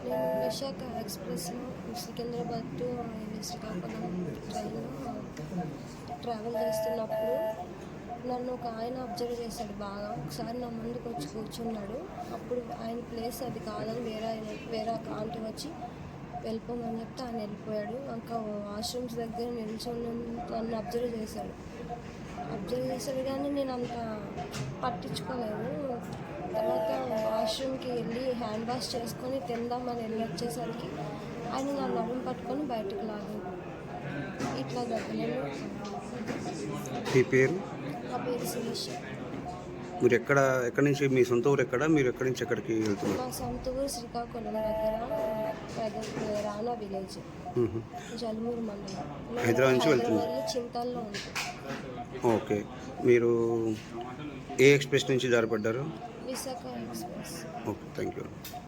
నేను విశాఖ ఎక్స్ప్రెస్లో సికింద్రాబాద్ టు శ్రీకాకుళం ట్రైన్లో ట్రావెల్ చేస్తున్నప్పుడు నన్ను ఒక ఆయన అబ్జర్వ్ చేశాడు బాగా. ఒకసారి నా ముందుకు వచ్చి కూర్చున్నాడు. అప్పుడు ఆయన ప్లేస్ అది కాదని వేరే ఒక ఆంటీ వచ్చి వెళ్ళిపోమని చెప్తే ఆయన వెళ్ళిపోయాడు. ఇంకా వాష్రూమ్స్ దగ్గర నిల్చొని నన్ను అబ్జర్వ్ చేశాడు కానీ నేను అంత పట్టించుకోలేదు. తర్వాత వాష్రూమ్కి వెళ్ళి హ్యాండ్ వాష్ చేసుకొని తిందామని వచ్చేసరికి ఆయన నా నడుము పట్టుకొని బయటకు లాగాడు. ఇట్లా దగ్గర. మీ పేరు? నా పేరు శిరీష. మీరు ఎక్కడి నుంచి, మీ సొంత ఊరు ఎక్కడ, మీరు ఎక్కడి నుంచి ఎక్కడికి వెళ్తున్నారు? మా సొంత ఊరు శ్రీకాకుళం దగ్గర రానా విలేజ్, జలమూరు మండలం. హైదరాబాద్ నుంచి వెళ్తున్నారు? చింతల్లో ఉంటుంది. ఓకే. మీరు ఏ ఎక్స్ప్రెస్ నుంచి జారిపడ్డారు? Visakha express. Okay, thank you.